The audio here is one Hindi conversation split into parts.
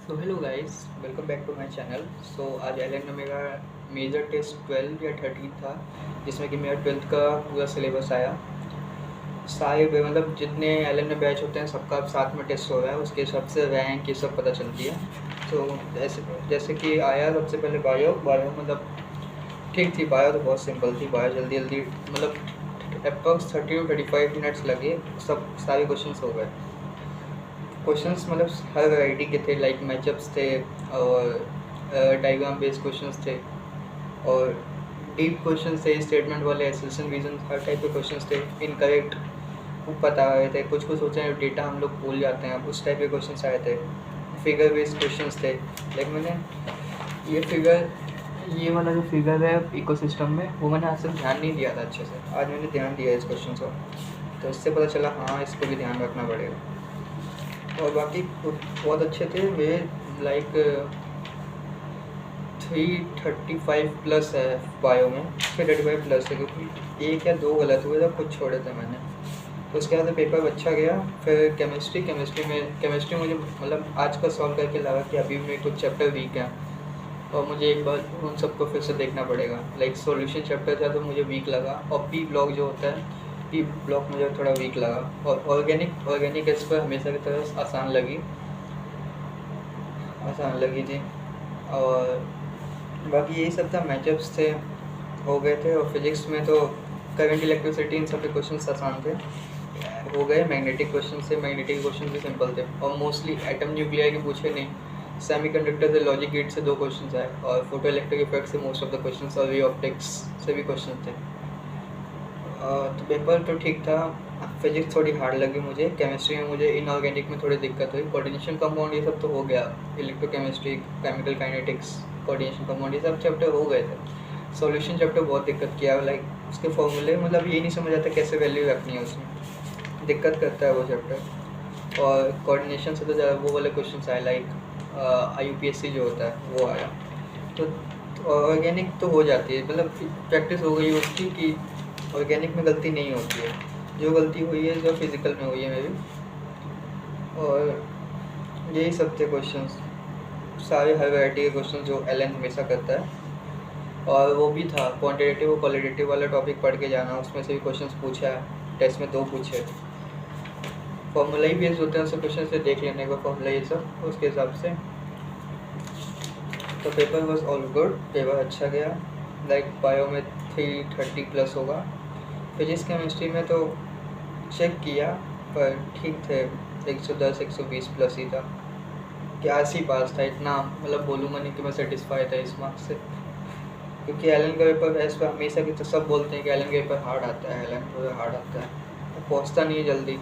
So hello guys, welcome back to my channel. So आज एल में मेरा मेजर टेस्ट 12 या 13 था, जिसमें कि मेरा 12th का पूरा सिलेबस आया। सारे मतलब जितने एल में बैच होते हैं सबका साथ में टेस्ट हो रहा है, उसके हिसाब से रैंक ये सब पता चलती है। तो जैसे कि आया सबसे पहले बायो बायो मतलब ठीक थी। बायो तो बहुत सिंपल थी। बायो जल्दी जल्दी मतलब अप्रॉक्स 30 to 35 मिनट्स लगे, सब सारे क्वेश्चन हो गए। क्वेश्चंस मतलब हर वैरायटी के थे, लाइक मैचअप्स थे और डायग्राम बेस्ड क्वेश्चंस थे और डीप क्वेश्चंस थे, स्टेटमेंट वाले, एसेशन रीजन, हर टाइप के क्वेश्चंस थे। इनकरेक्ट पता आ रहे थे, कुछ कुछ होते हैं डेटा हम लोग भूल जाते हैं, उस टाइप के क्वेश्चंस आए थे। फिगर बेस्ड क्वेश्चंस थे, लाइक मैंने ये वाला जो फिगर है इकोसिस्टम में, वो मैंने आज तक ध्यान नहीं दिया था अच्छे से। आज मैंने ध्यान दिया इस क्वेश्चन को, तो इससे पता चला हाँ इसको भी ध्यान रखना पड़ेगा। और बाकी बहुत अच्छे थे वे, लाइक 335 प्लस है बायो में, 335 प्लस है, क्योंकि एक या दो गलत हुए थे, कुछ छोड़े थे मैंने। तो उसके बाद पेपर अच्छा गया। फिर केमिस्ट्री मुझे मतलब आज का सॉल्व करके लगा कि अभी मेरे कुछ चैप्टर वीक हैं और मुझे एक बार उन सबको फिर से देखना पड़ेगा। लाइक सॉल्यूशन चैप्टर था तो मुझे वीक लगा, और पी ब्लॉक जो होता है, पी ब्लॉक मुझे थोड़ा वीक लगा। और ऑर्गेनिक इस पर हमेशा की तरह आसान लगी थी। और बाकी यही सब था, मैचअप्स थे, हो गए थे। और फिजिक्स में तो करंट, इलेक्ट्रिसिटी, इन सब के क्वेश्चन आसान थे, हो गए। मैग्नेटिक क्वेश्चन भी सिंपल थे और मोस्टली एटम न्यूक्लियर के पूछे नहीं। सेमीकंडक्टर से, लॉजिक गेट से 2 क्वेश्चन आए और फोटो इलेक्ट्रिक इफेक्ट से मोस्ट ऑफ द क्वेश्चन, और रे ऑप्टिक्स से भी क्वेश्चन थे। तो पेपर तो ठीक था। फिजिक्स थोड़ी हार्ड लगी मुझे। केमिस्ट्री में मुझे इनऑर्गेनिक में थोड़ी दिक्कत हुई। कोऑर्डिनेशन कंपाउंड ये सब तो हो गया, electrochemistry, chemical kinetics, coordination compound, ये सब चैप्टर हो गए थे। सॉल्यूशन चैप्टर बहुत दिक्कत किया, लाइक उसके फॉर्मूले मतलब ये नहीं समझ आता कैसे वैल्यू रखनी है, उसमें दिक्कत करता है वो चैप्टर। और कोऑर्डिनेशन से तो ज़्यादा वो वाले क्वेश्चन आए, लाइक IUPAC जो होता है वो आया। तो ऑर्गेनिक तो हो जाती है, मतलब प्रैक्टिस हो गई उसकी कि ऑर्गेनिक में गलती नहीं होती है। जो गलती हुई है जो फिज़िकल में हुई है मेरी। और यही सब थे क्वेश्चंस, सारे हर वैरायटी के क्वेश्चन जो एलन हमेशा करता है। और वो भी था क्वांटिटेटिव और क्वालिटेटिव वाला टॉपिक पढ़ के जाना, उसमें से भी क्वेश्चंस पूछा है। टेस्ट में 2 पूछे। फॉर्मूला ही बेस्ड होते हैं, उससे क्वेश्चन से देख लेने का फॉर्मूला ये सब, उसके हिसाब से। तो paper was all good, paper अच्छा गया। लाइक बायो में 330 प्लस होगा। फिजिक्स केमिस्ट्री में तो चेक किया पर ठीक थे, 110 120 प्लस ही था। क्या सी पास था, इतना मतलब बोलूँगा नहीं कि मैं सेटिस्फाई था इस मार्क्स से। क्योंकि एलन का पेपर इस पर हमेशा की तो सब बोलते हैं कि एलन का पेपर हार्ड आता है, एलन का हार्ड आता है, तो पहुँचता नहीं है जल्दी।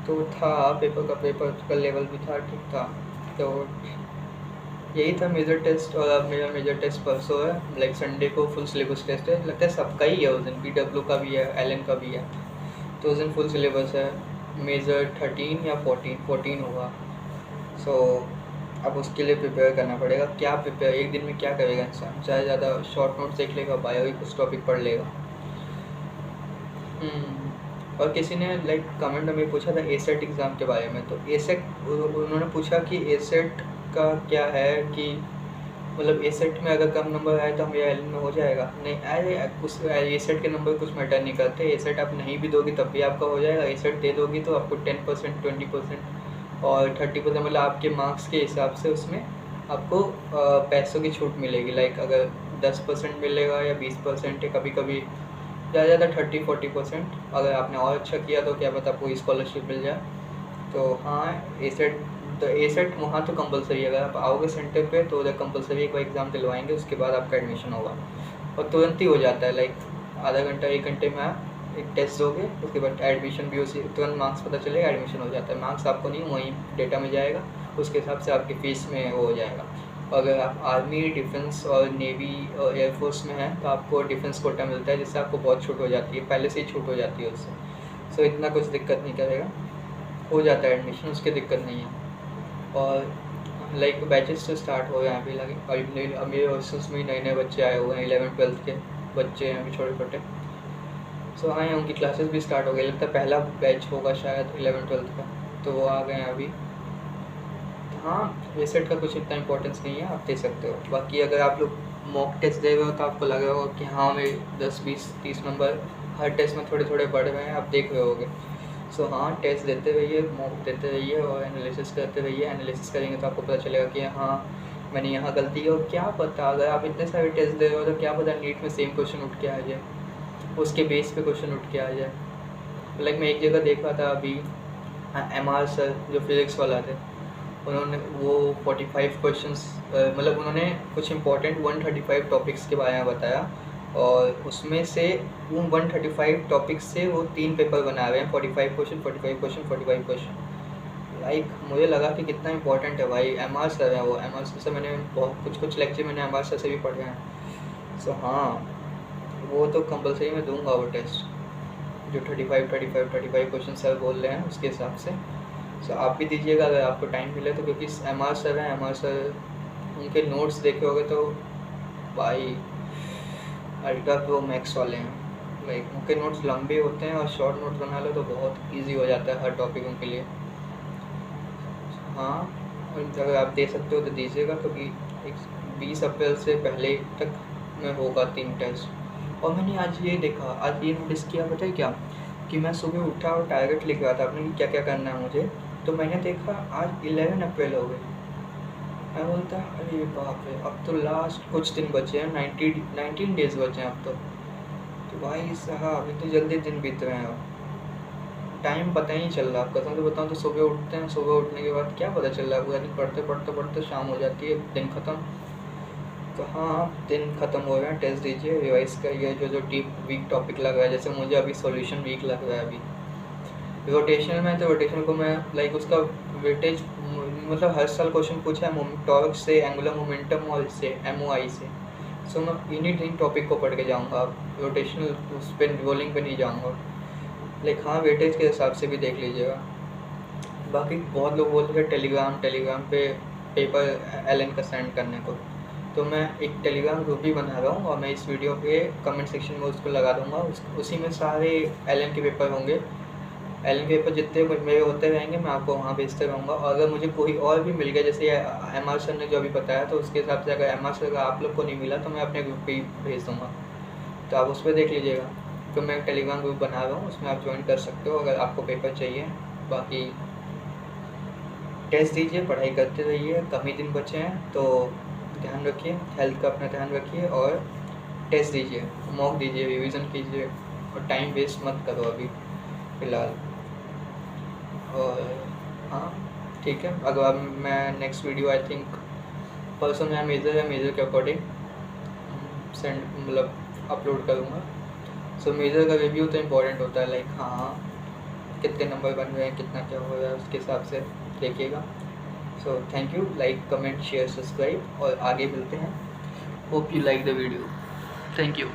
तो था पेपर का लेवल भी था, ठीक था। तो यही था मेजर टेस्ट। और अब मेरा मेजर टेस्ट परसों है, लाइक संडे को फुल सिलेबस टेस्ट है। लगता है सबका ही है उस दिन, PW का भी है, एलन का भी है। तो उस दिन फुल सिलेबस है। मेजर 13 या 14 होगा। सो अब उसके लिए प्रिपेयर करना पड़ेगा। क्या प्रिपेयर, एक दिन में क्या करेगा इंसान? चाहे ज़्यादा शॉर्ट नोट्स देख लेगा, बायो ही कुछ टॉपिक पढ़ लेगा। और किसी ने लाइक कमेंट में पूछा था एसेट एग्ज़ाम के बारे में। तो एसेट उन्होंने पूछा कि एसेट का क्या है, कि मतलब एसेट में अगर कम नंबर आए तो हमें एल में हो जाएगा? नहीं, अरे कुछ एसेट के नंबर कुछ मैटर नहीं करते। एसेट आप नहीं भी दोगी तब भी आपका हो जाएगा। एसेट दे दोगी तो आपको 10%, 20% और 30% मतलब आपके मार्क्स के हिसाब से उसमें आपको पैसों की छूट मिलेगी। लाइक अगर 10% मिलेगा या 20% है, कभी कभी ज़्यादा 30-40%। अगर आपने और अच्छा किया तो क्या पता आपको स्कॉलरशिप मिल जाए। तो हाँ, एसेट तो एसेट वहाँ तो कंपलसरी है। अगर आप आओगे सेंटर पे तो उधर कंपलसरी एक बार एग्ज़ाम दिलवाएंगे, उसके बाद आपका एडमिशन होगा। और तुरंत ही हो जाता है, लाइक आधा घंटा 1 घंटे में आप एक टेस्ट दोगे, उसके बाद एडमिशन भी उसी तुरंत मार्क्स पता चलेगा, एडमिशन हो जाता है। मार्क्स आपको नहीं, वहीं डेटा में जाएगा, उसके हिसाब से आपकी फ़ीस में वो हो जाएगा। अगर आप आर्मी, डिफेंस और नेवी और एयरफोर्स में हैं तो आपको डिफेंस कोटा मिलता है, जिससे आपको बहुत छूट हो जाती है, पहले से ही छूट हो जाती है उससे। सो इतना कुछ दिक्कत नहीं करेगा, हो जाता है एडमिशन, उसकी दिक्कत नहीं है। और लाइक बैचेस तो स्टार्ट हो गए हैं अभी, लगे अभी मेरे हॉस्टल्स में नए बच्चे आए हुए हैं, 11th-12th के बच्चे हैं अभी, छोटे छोटे। सो आए हैं, उनकी क्लासेस भी स्टार्ट हो गई। लगता है पहला बैच होगा शायद 11th-12th का, तो वो आ गए हैं अभी। हाँ, एसेट का कुछ इतना इंपॉर्टेंस नहीं है, आप दे सकते हो। बाकी अगर आप लोग मॉक टेस्ट दे रहे हो तो आपको लग रहा होगा कि हाँ मेरे 10 20 30 नंबर हर टेस्ट में थोड़े थोड़े बढ़ रहे हैं, आप देख रहे होगे। सो हाँ, टेस्ट देते रहिए, मॉक देते रहिए और एनालिसिस करते रहिए। एनालिसिस करेंगे तो आपको पता चलेगा कि हाँ मैंने यहाँ गलती की। और क्या पता, अगर आप इतने सारे टेस्ट दे रहे हो तो क्या पता नीट में सेम क्वेश्चन उठ के आ जाए, उसके बेस पे क्वेश्चन उठ के आ जाए। लाइक मैं एक जगह देख रहा था अभी, MR सर जो फिज़िक्स वाला थे, उन्होंने वो 45 क्वेश्चंस, मतलब उन्होंने कुछ इंपॉर्टेंट 135 टॉपिक्स के बारे में बताया और उसमें से उन 135 टॉपिक्स से वो 3 पेपर बना रहे हैं, 45 क्वेश्चन 45 क्वेश्चन 45 क्वेश्चन। लाइक मुझे लगा कि कितना इंपॉर्टेंट है भाई। MR सर है वो, MR सर से मैंने बहुत कुछ लेक्चर मैंने MR सर से भी पढ़े हैं। सो हाँ, वो तो कंपलसरी मैं दूंगा वो टेस्ट, जो 35 क्वेश्चन सर बोल रहे हैं उसके हिसाब से। सो आप भी दीजिएगा अगर आपको टाइम मिले तो, क्योंकि MR सर हैं, MR सर उनके नोट्स देखे होगे तो भाई अल्ट्रा प्रो मैक्स वाले हैं। लाइक उनके नोट्स लंबे होते हैं और शॉर्ट नोट्स बना लो तो बहुत इजी हो जाता है हर टॉपिक उनके लिए। हाँ, अगर आप दे सकते हो तो दीजिएगा, क्योंकि 20 अप्रैल से पहले तक में होगा 3 टेस्ट। और मैंने आज ये देखा, आज ये नोटिस किया, पता है क्या, कि मैं सुबह उठा और टारगेट लिख रहा था अपने कि क्या क्या करना है मुझे, तो मैंने देखा आज 11 अप्रैल हो गई। मैं बोलता अरे बाप रे, अब तो लास्ट कुछ दिन बचे हैं, 19 डेज़ बचे हैं अब तो भाई साहब इतनी जल्दी दिन बीत रहे हैं, अब टाइम पता ही नहीं चल रहा। कसम से बताऊँ तो सुबह उठते हैं, सुबह उठने के बाद क्या पता चल रहा है, पूरा दिन पढ़ते पढ़ते पढ़ते शाम हो जाती है, दिन ख़त्म। तो हाँ, दिन ख़त्म हो गया, टेस्ट दीजिए, रिवाइज करिए जो डीप वीक टॉपिक लग रहा है। जैसे मुझे अभी सॉल्यूशन वीक लग रहा है अभी रोटेशनल में, तो रोटेशनल को मैं लाइक उसका वेटेज, मतलब हर साल क्वेश्चन पूछा है टॉर्क से, एंगुलर मोमेंटम और इससे MOI से। सो मैं इन्हीं 3 टॉपिक को पढ़ के जाऊँगा, रोटेशनल उस पर रोलिंग पे नहीं जाऊँगा। लाइक हाँ, वेटेज के हिसाब से भी देख लीजिएगा। बाकी बहुत लोग बोलते हैं टेलीग्राम पे पेपर LN का सेंड करने को, तो मैं एक टेलीग्राम ग्रुप भी बना रहा हूँ और मैं इस वीडियो के कमेंट सेक्शन में उसको लगा दूँगा। उसी में सारे LN के पेपर होंगे, LN के पेपर जितने मेरे होते रहेंगे मैं आपको वहाँ भेजते रहूँगा। और अगर मुझे कोई और भी मिल गया, जैसे MR सर ने जो अभी बताया, तो उसके हिसाब से अगर MR सर का आप लोग को नहीं मिला तो मैं अपने ग्रुप पे ही भेज दूँगा, तो आप उस पर देख लीजिएगा। तो मैं टेलीग्राम ग्रुप बना रहा हूँ, उसमें आप ज्वाइन कर सकते हो अगर आपको पेपर चाहिए। बाकी टेस्ट दीजिए, पढ़ाई करते रहिए, कम ही दिन बचे हैं तो ध्यान रखिए, हेल्थ का अपना ध्यान रखिए और टेस्ट दीजिए, मॉक दीजिए, रिवीजन कीजिए और टाइम वेस्ट मत करो अभी फ़िलहाल। और हाँ ठीक है, अगर मैं नेक्स्ट वीडियो आई थिंक परसों मेरा मेजर के अकॉर्डिंग सेंड मतलब अपलोड करूँगा। सो मेजर का रिव्यू तो इम्पोर्टेंट होता है, लाइक हाँ कितने नंबर बन रहे हैं, कितना क्या हो रहा है, उसके हिसाब से देखिएगा। So thank you, like comment share subscribe और आगे मिलते हैं। Hope you like the video, thank you.